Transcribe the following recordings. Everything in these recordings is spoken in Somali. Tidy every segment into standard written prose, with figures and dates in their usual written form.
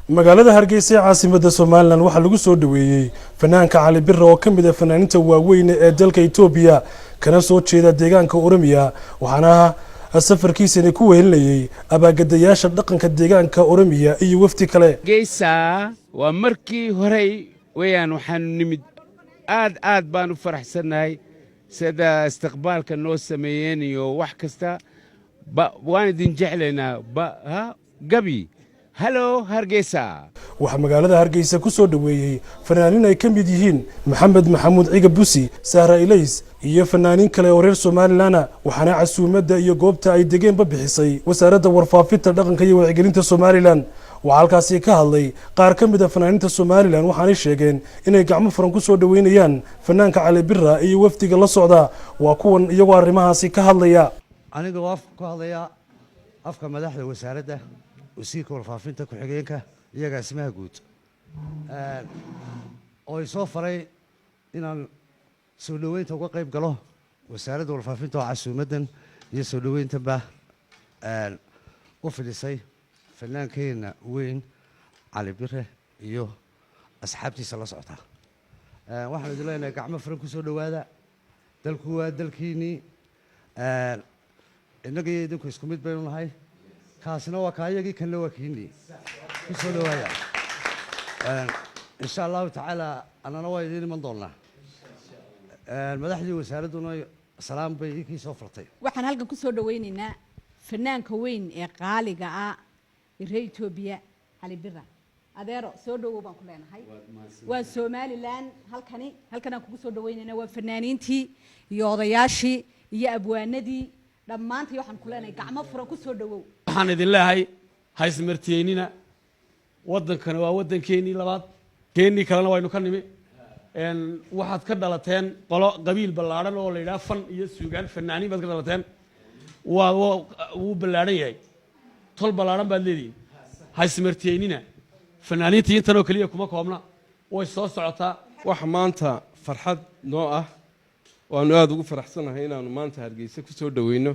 magaalada Hargeysa caasimada Soomaaliland waxa lagu soo dhaweeyay fanaanka Cali Birre oo kamid ah fanaaninta waaweyn ee dalka Itoobiya kana soo jeeda deegaanka Oromiya waxaana safarkiisana ku wehelinayay abaagadayaasha dhaqanka deegaanka Oromiya iyo wafti kale. Geesa waa markii hore weeyaan waxaan nimid aad baan u faraxsanahay sida istiqbaalka noo sameeyeen iyo wax kasta waan idin jeclaynaa gabi. Hello Hargeysa. waxa magaalada Hargeysa ku soo dhaweeyay fanaanin ay kamid yihiin Maxamed Maxamuud Ciga Busi, Sahra Ilays iyo fanaanin kale oo reer Soomaaliland waxaana casuumada iyo goobta ay degeen bixisay wasaaradda warfaafinta dhaqanka iyo wacyigelinta Soomaaliland. waxa halkaasi ka hadlay qaar kamid ah fanaaninta Soomaaliland waxaana sheegeen inay gacmo furan ku soo dhaweynayaan fanaanka Cali Birre iyo waftiga la socda. waa kuwan iyagoo arrimahaasi ka hadlaya. aniga waa ku hadlaya afka madaxda wasaaradda wasiirka warfaafinta ku xigeenka iyaga ismaha guud oo ay soo faray inaan soo dhaweynta uga qayb galo wasaaradda warfaafinta oo casuumadan iyo soo dhaweyntanba u fidisay fannaankeena weyn Cali Birre iyo asxaabtiisa la socota. waxaan idin leenahay gacmo furan ku soo dhawaada. dalku waa dalkiinii innaga iyo idinku isku mid baynu nahay. kaasina waa kaayagii kanna waa kiinii ku soo dhawaada. insha allahu tacaala annana waa idiin iman doonnaa. madaxdii wasaaradduna salaam bay iikii soo furtay. waxaan halkan ku soo dhaweynaynaa fanaanka weyn ee qaaliga ah reer Itoobiya Cali Birre. adeero soo dhawow baan ku leenahay. waa Somaliland halkan kugu soo dhaweynaynaa waa fanaaniintii iyo odayaashii iyo abwaanadii dhammaantii waxaan ku leenahay gacmo furan ku soo dhawow. waxaan idin leeyahay haysmartiyeynina waddankana waa waddankeennii labaad keennii kalena waynu ka nimi waxaad ka dhalateen qolo qabiil ballaadhan oo la yidhaha fan iyo suugaan fanaaniin baad ka dhalateen wuu ballaadhan yahay tol ballaadhan baad leedihiin haysmartiyeynina fanaaniintii intanoo keliya kuma koobna way soo socotaa. wax maanta farxad noo ah waanu aad ugu faraxsanahay inaanu maanta Hargeysa ku soo dhaweyno.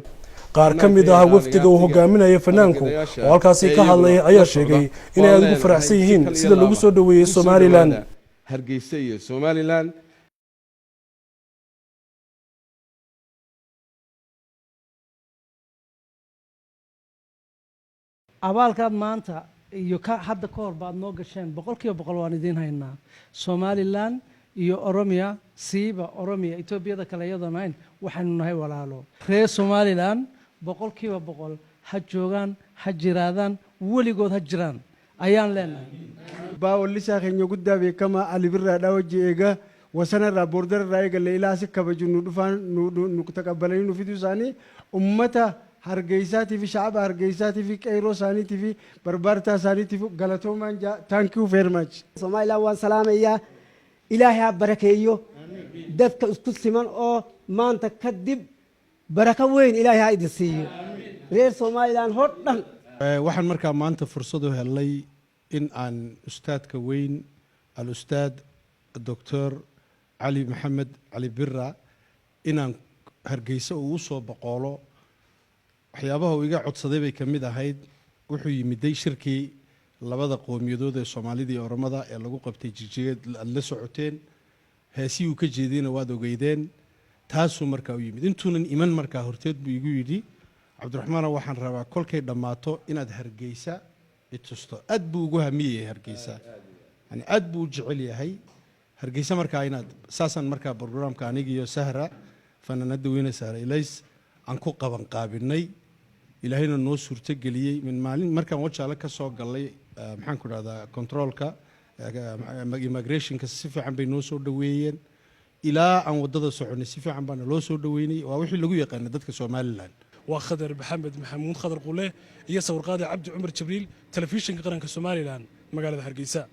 qaar kamid ah waftiga uu hogaaminaya fanaanku oo halkaasi ka hadlay ayaa sheegay inay aad ugu faraxsan yihiin sida lagu soo dhaweeyay Somaliland. Hargeysa iyo Somaliland abaalkaad maanta iyo hadda ka hor baad noo gasheen 100% waan idin haynaa. Somaliland iyo Oromiya siiba Oromiya Itoobiyada kale iyadana waxaanu nahay walaalo. reer Somaliland 100% ha joogaan ha jiraadaan weligood ha jiraan ayaan leenahay. baawlisha kenya gudaabe kama Cali Birre dhawajeega wasana border raayga leelaasi kabajunu dhufaan nu taqabalaynu fidusaani ummata Hargeysa TV shacab Hargeysa TV Cairo Sani TV barbarta Sani TV galatooman thank you very much. Somaliland waan salaamaya ilaahay barakeeyo dadka isku siman oo maanta kadib baraka weyn ilaahay ha idin siiyo reer Somaliland hodhan. waxaan markaa maanta fursad u helay in aan ustaadka weyn al-ustaad Dr. Cali Maxamed Cali Birre inaan Hargeysa uu soo boqolo waxyaabaha uu iga codsaday bay kamid ahayd. wuxuu yimiday shirkii labada qowmiyadood ee Soomaalida iyo Oromada ee lagu qabtay Jigjiga la socoteen heesii uu ka jeedina waad ogeydeen taasuu markaa u yimid. intuunan iman markaa horteed buu igu yidhi Cabdiraxmaan waxaan rabaa kolkay dhammaato inaad Hargeysa itusto. aad buu ugu hamiyay Hargeysa yani aad buu u jecel yahay Hargeysa markaa inaad saasan markaa barnaamijka aniga iyo Sahra fanaanada weyn Sahra Ilays aan ku qaban qaabinay ilaahayna noo suurta geliyay min maalin markaan wajaale ka soo galay maxaan ku raahdaa controlka immigrationka si fiican bay noo soo dhaweeyeen ilaa aan wadada soconay si fiican baan loo soo dhaweynay. waa wixii lagu yaqaan dadka Somaliland. waa Khadar Maxamed Maxamuud Khadar Qule iyo sawir qaadi Cabdi Cumar Jibriil telefishinka qaranka Somaliland magaalada Hargeysa.